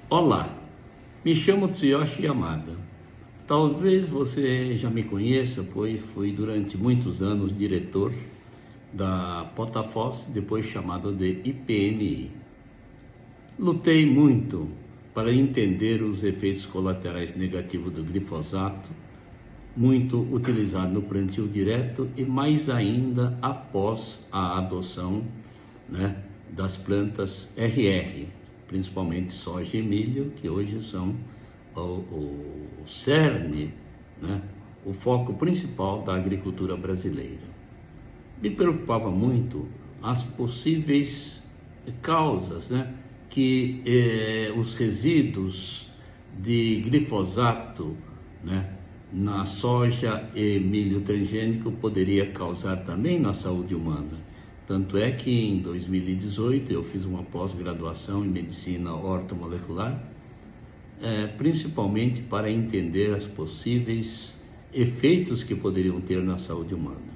Olá, me chamo Tsuyoshi Yamada. Talvez você já me conheça, pois fui durante muitos anos diretor da Potafos, depois chamado de IPNI. Lutei muito para entender os efeitos colaterais negativos do glifosato, muito utilizado no plantio direto e mais ainda após a adoção, das plantas RR, principalmente soja e milho, que hoje são o cerne, o foco principal da agricultura brasileira. Me preocupava muito as possíveis causas, que os resíduos de glifosato, na soja e milho transgênico poderia causar também na saúde humana. Tanto é que em 2018 eu fiz uma pós-graduação em medicina ortomolecular, principalmente para entender os possíveis efeitos que poderiam ter na saúde humana.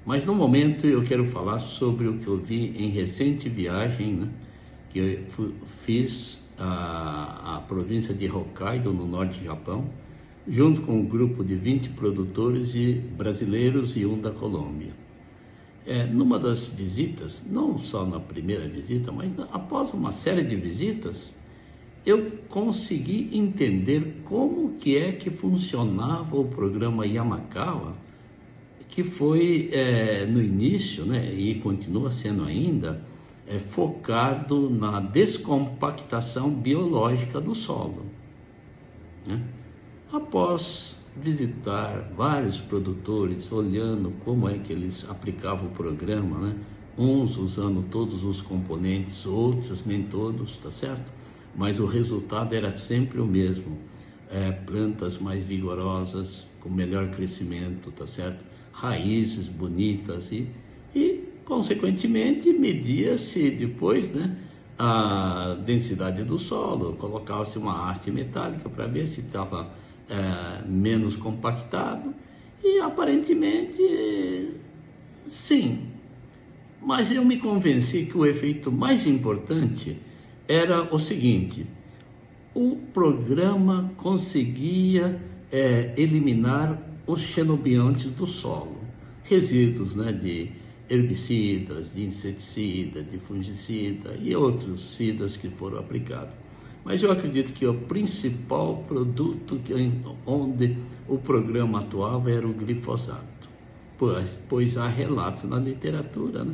Mas no momento eu quero falar sobre o que eu vi em recente viagem, que eu fiz a província de Hokkaido, no norte do Japão, junto com um grupo de 20 produtores brasileiros e um da Colômbia. Numa das visitas, não só na primeira visita, mas após uma série de visitas, eu consegui entender como que é que funcionava o programa Yamakawa, que foi no início, e continua sendo ainda, focado na descompactação biológica do solo. Após visitar vários produtores, olhando como é que eles aplicavam o programa, uns usando todos os componentes, outros nem todos, tá certo? Mas o resultado era sempre o mesmo, plantas mais vigorosas, com melhor crescimento, tá certo? Raízes bonitas e consequentemente media-se depois, a densidade do solo, colocava-se uma haste metálica para ver se estava menos compactado e aparentemente sim, mas eu me convenci que o efeito mais importante era o seguinte: o programa conseguia eliminar os xenobiontes do solo, resíduos de herbicidas, de inseticida, de fungicida e outros cidas que foram aplicados. Mas eu acredito que o principal produto onde o programa atuava era o glifosato, pois há relatos na literatura,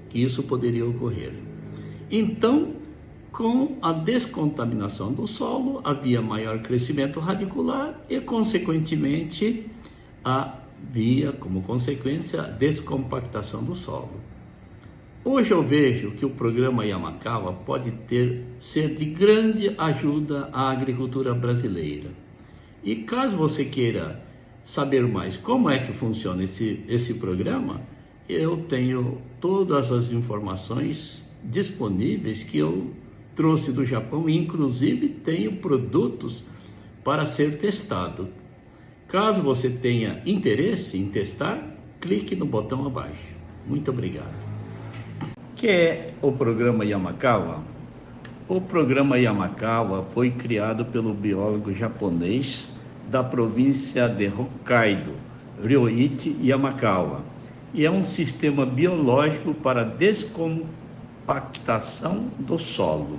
que isso poderia ocorrer. Então, com a descontaminação do solo, havia maior crescimento radicular e, consequentemente, havia como consequência a descompactação do solo. Hoje eu vejo que o programa Yamakawa pode ser de grande ajuda à agricultura brasileira. E caso você queira saber mais como é que funciona esse programa, eu tenho todas as informações disponíveis que eu trouxe do Japão, e inclusive tenho produtos para ser testado. Caso você tenha interesse em testar, clique no botão abaixo. Muito obrigado. O que é o programa Yamakawa? O programa Yamakawa foi criado pelo biólogo japonês da província de Hokkaido, Ryoichi Yamakawa, e é um sistema biológico para descompactação do solo.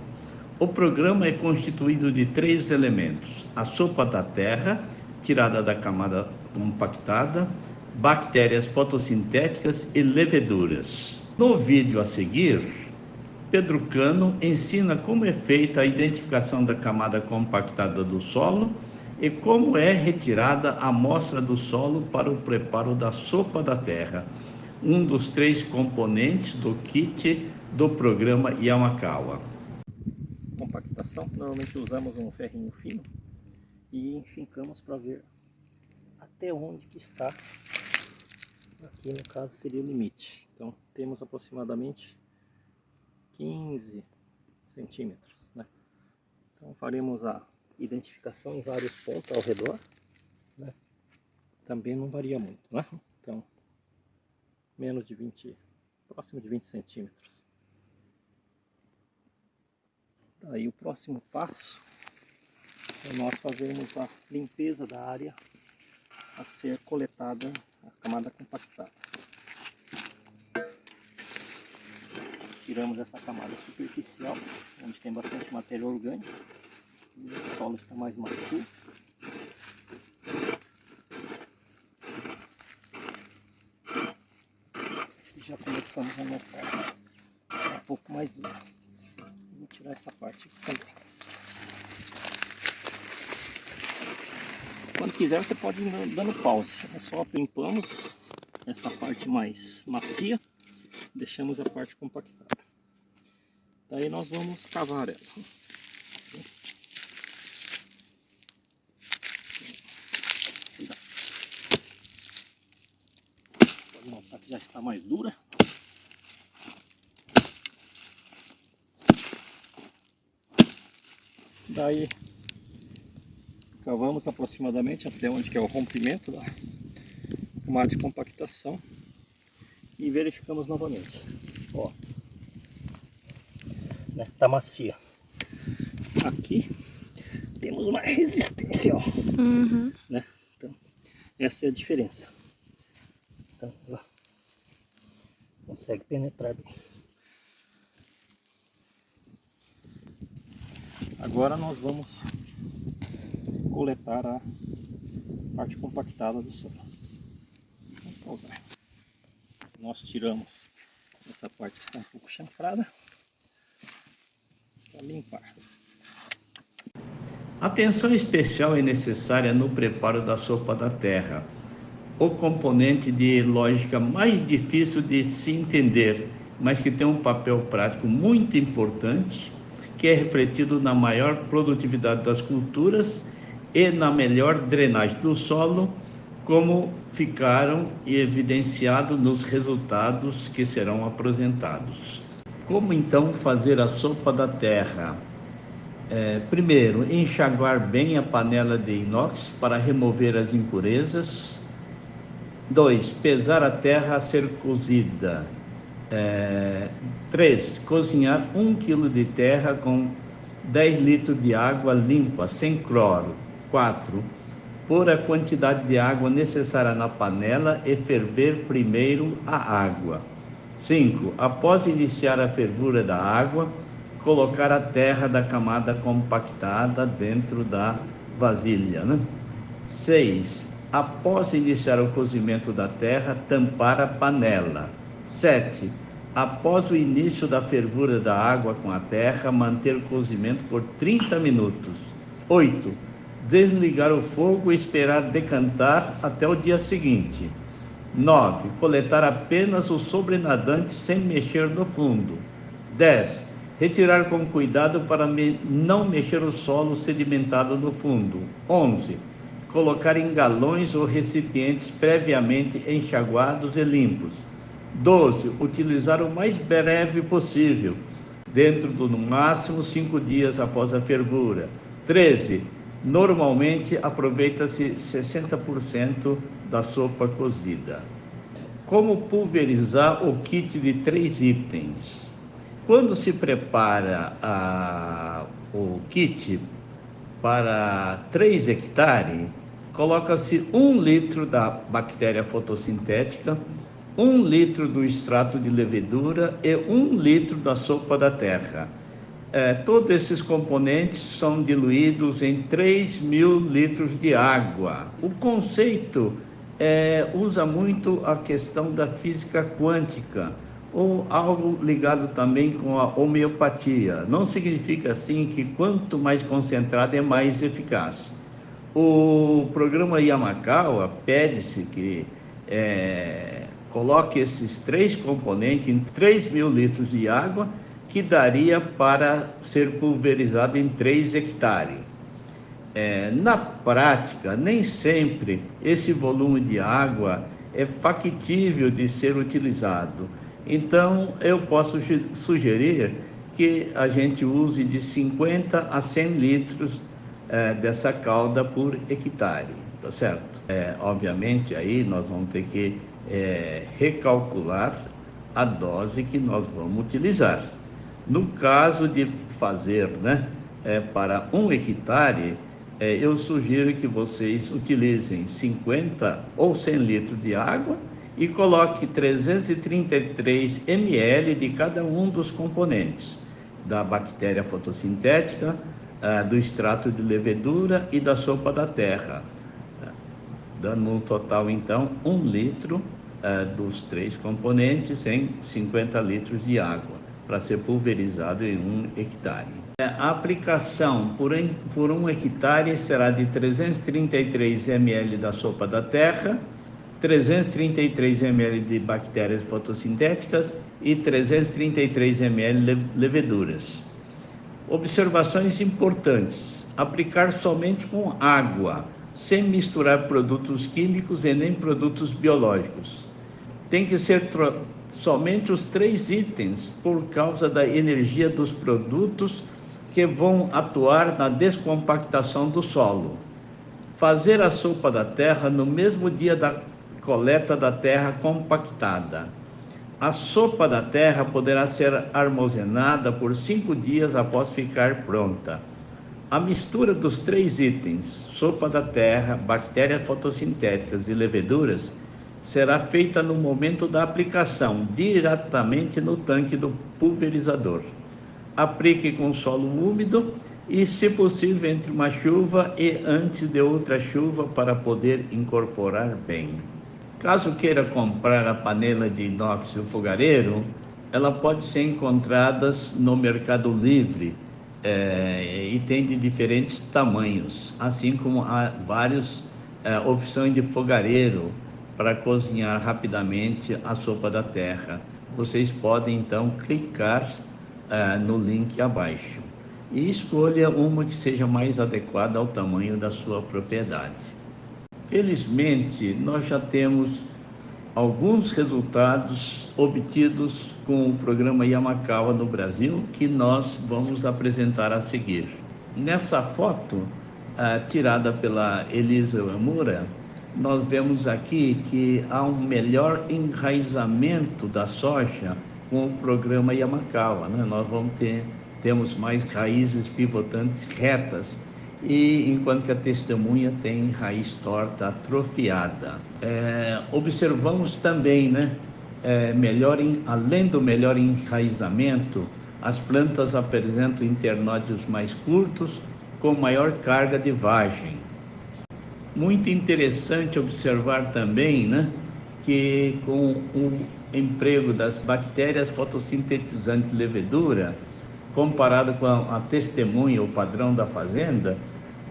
O programa é constituído de 3 elementos: a sopa da terra, tirada da camada compactada, bactérias fotossintéticas e leveduras. No vídeo a seguir, Pedro Cano ensina como é feita a identificação da camada compactada do solo e como é retirada a amostra do solo para o preparo da sopa da terra, um dos 3 componentes do kit do programa Yamakawa. Compactação, normalmente usamos um ferrinho fino e enfincamos para ver até onde que está. Aqui no caso seria o limite. Então temos aproximadamente 15 centímetros, Então faremos a identificação em vários pontos ao redor, Também não varia muito, Então menos de 20, próximo de 20 centímetros. Aí o próximo passo é nós fazermos a limpeza da área a ser coletada, a camada compactada. Tiramos essa camada superficial, onde tem bastante matéria orgânica, e o solo está mais macio. E já começamos a notar um pouco mais duro. Vou tirar essa parte aqui também. Quando quiser você pode ir dando pause. É só limpamos essa parte mais macia, deixamos a parte compactada. Daí nós vamos cavar ela. Pode notar que já está mais dura. Daí cavamos aproximadamente até onde que é o rompimento da camada de compactação e verificamos novamente. Ó, né, tá macia. Aqui temos uma resistência, ó. Né? Então, essa é a diferença. Então, ela consegue penetrar bem. Agora nós vamos coletar a parte compactada do solo. Vamos pausar. Nós tiramos essa parte que está um pouco chanfrada para limpar. Atenção especial é necessária no preparo da sopa da terra, o componente de lógica mais difícil de se entender, mas que tem um papel prático muito importante, que é refletido na maior produtividade das culturas e na melhor drenagem do solo, como ficaram evidenciados nos resultados que serão apresentados. Como então fazer a sopa da terra? Primeiro, enxaguar bem a panela de inox para remover as impurezas. 2. Pesar a terra a ser cozida. 3. Cozinhar 1 kg de terra com 10 litros de água limpa, sem cloro. 4. Pôr a quantidade de água necessária na panela e ferver primeiro a água. 5. Após iniciar a fervura da água, colocar a terra da camada compactada dentro da vasilha. 6. Após iniciar o cozimento da terra, tampar a panela. 7. Após o início da fervura da água com a terra, manter o cozimento por 30 minutos. 8. Desligar o fogo e esperar decantar até o dia seguinte. 9. Coletar apenas o sobrenadante sem mexer no fundo. 10. Retirar com cuidado para não mexer o solo sedimentado no fundo. 11. Colocar em galões ou recipientes previamente enxaguados e limpos. 12. Utilizar o mais breve possível, dentro do no máximo 5 dias após a fervura. 13. Normalmente aproveita-se 60% da sopa cozida. Como pulverizar o kit de 3 itens? Quando se prepara o kit para 3 hectares, coloca-se 1 litro da bactéria fotossintética, 1 litro do extrato de levedura e 1 litro da sopa da terra. Todos esses componentes são diluídos em 3.000 litros de água. O conceito usa muito a questão da física quântica, ou algo ligado também com a homeopatia. Não significa assim que quanto mais concentrado é mais eficaz. O programa Yamakawa pede-se que coloque esses 3 componentes em 3.000 litros de água, que daria para ser pulverizado em 3 hectares. Na prática, nem sempre esse volume de água é factível de ser utilizado. Então, eu posso sugerir que a gente use de 50 a 100 litros dessa calda por hectare, tá certo? Obviamente, aí nós vamos ter que recalcular a dose que nós vamos utilizar. No caso de fazer, né, para 1 hectare, eu sugiro que vocês utilizem 50 ou 100 litros de água e coloque 333 ml de cada um dos componentes, da bactéria fotossintética, do extrato de levedura e da sopa da terra, dando no total então 1 litro dos 3 componentes em 50 litros de água, para ser pulverizado em 1 hectare. A aplicação por 1 hectare será de 333 ml da sopa da terra, 333 ml de bactérias fotossintéticas e 333 ml leveduras. Observações importantes: aplicar somente com água, sem misturar produtos químicos e nem produtos biológicos. Tem que ser somente os 3 itens, por causa da energia dos produtos que vão atuar na descompactação do solo. Fazer a sopa da terra no mesmo dia da coleta da terra compactada. A sopa da terra poderá ser armazenada por 5 dias após ficar pronta. A mistura dos 3 itens, sopa da terra, bactérias fotossintéticas e leveduras, será feita no momento da aplicação, diretamente no tanque do pulverizador. Aplique com solo úmido e, se possível, entre uma chuva e antes de outra chuva, para poder incorporar bem. Caso queira comprar a panela de inox e o fogareiro, ela pode ser encontrada no Mercado Livre, e tem de diferentes tamanhos, assim como há várias opções de fogareiro para cozinhar rapidamente a sopa da terra. Vocês podem então clicar no link abaixo e escolha uma que seja mais adequada ao tamanho da sua propriedade. Felizmente, nós já temos alguns resultados obtidos com o programa Yamakawa no Brasil, que nós vamos apresentar a seguir. Nessa foto, tirada pela Elisa Uemura, nós vemos aqui que há um melhor enraizamento da soja com o programa Yamakawa, né? Nós temos mais raízes pivotantes retas, e enquanto que a testemunha tem raiz torta atrofiada. Observamos também, né, além do melhor enraizamento, as plantas apresentam internódios mais curtos, com maior carga de vagem. Muito interessante observar também, né, que com o emprego das bactérias fotossintetizantes de levedura, comparado com a testemunha, o padrão da fazenda,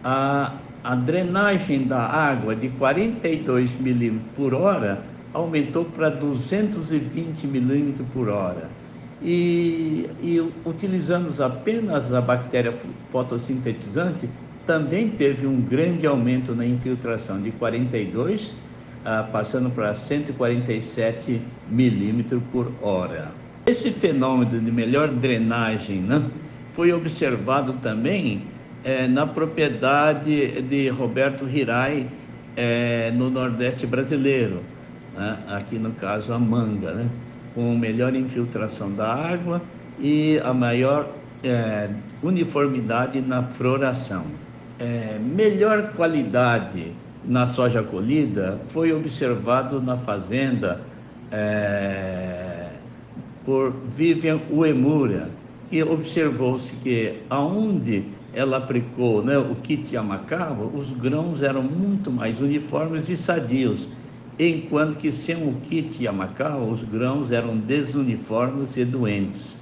a drenagem da água de 42 milímetros por hora aumentou para 220 milímetros por hora. E utilizando apenas a bactéria fotossintetizante, também teve um grande aumento na infiltração de 42, passando para 147 milímetros por hora. Esse fenômeno de melhor drenagem, né, foi observado também na propriedade de Roberto Hirai, no Nordeste brasileiro, né, aqui no caso a manga, né, com melhor infiltração da água e a maior uniformidade na floração. Melhor qualidade na soja colhida foi observado na fazenda por Vivian Uemura, que observou-se que aonde ela aplicou, né, o kit Yamakawa, os grãos eram muito mais uniformes e sadios, enquanto que sem o kit Yamakawa, os grãos eram desuniformes e doentes.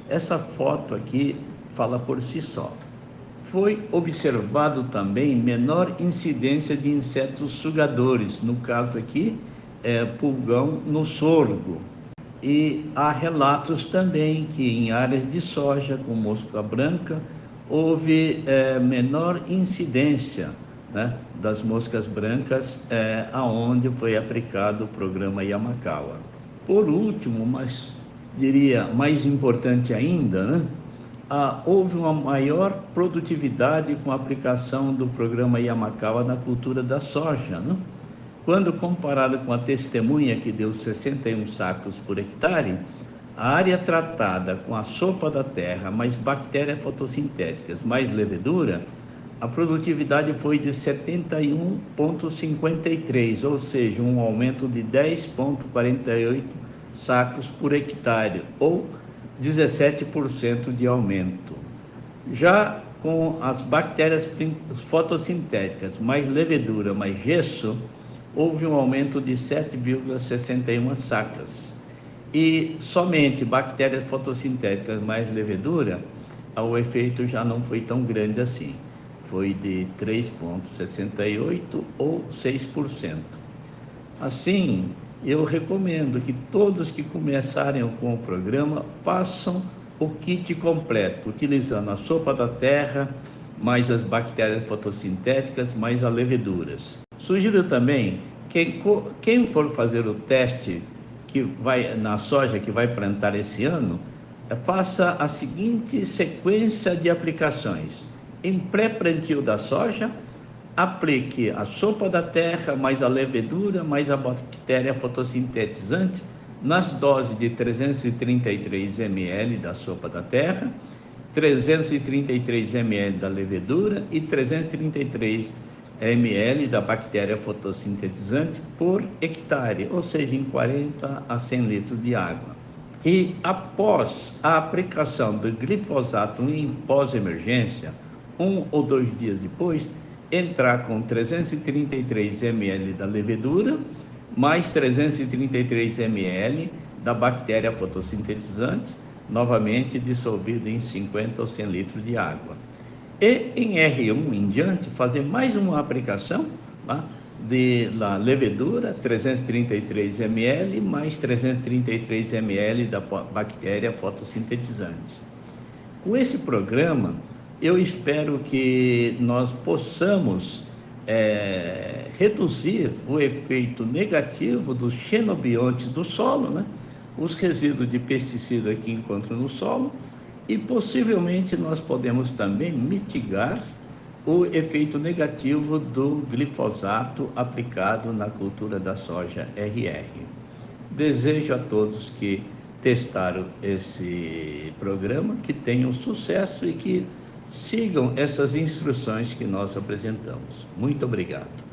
Essa foto aqui fala por si só. Foi observado também menor incidência de insetos sugadores, no caso aqui, pulgão no sorgo. E há relatos também que em áreas de soja com mosca branca houve menor incidência, né, das moscas brancas aonde foi aplicado o programa Yamakawa. Por último, mas diria mais importante ainda, né, houve uma maior produtividade com a aplicação do programa Yamakawa na cultura da soja, né? Quando comparado com a testemunha, que deu 61 sacos por hectare, a área tratada com a sopa da terra, mais bactérias fotossintéticas, mais levedura, a produtividade foi de 71,53, ou seja, um aumento de 10,48 sacos por hectare, ou 17% de aumento. Já com as bactérias fotossintéticas, mais levedura, mais gesso, houve um aumento de 7,61 sacas. E somente bactérias fotossintéticas mais levedura, o efeito já não foi tão grande assim. Foi de 3,68 ou 6%. Assim, eu recomendo que todos que começarem com o programa façam o kit completo, utilizando a sopa da terra, mais as bactérias fotossintéticas, mais as leveduras. Sugiro também que quem for fazer o teste que vai na soja que vai plantar esse ano, faça a seguinte sequência de aplicações. Em pré-plantio da soja, aplique a sopa da terra, mais a levedura, mais a bactéria fotossintetizante, nas doses de 333 ml da sopa da terra, 333 ml da levedura e 333 ml da bactéria fotossintetizante por hectare, ou seja, em 40 a 100 litros de água. E após a aplicação do glifosato em pós-emergência, 1 ou 2 dias depois, entrar com 333 ml da levedura, mais 333 ml da bactéria fotossintetizante, novamente dissolvida em 50 ou 100 litros de água. E em R1 em diante, fazer mais uma aplicação, tá, de levedura, 333 ml, mais 333 ml da bactéria fotossintetizante. Com esse programa, eu espero que nós possamos reduzir o efeito negativo dos xenobiontes do solo, né? Os resíduos de pesticida que encontram no solo, e possivelmente nós podemos também mitigar o efeito negativo do glifosato aplicado na cultura da soja RR. Desejo a todos que testaram esse programa que tenham sucesso e que sigam essas instruções que nós apresentamos. Muito obrigado.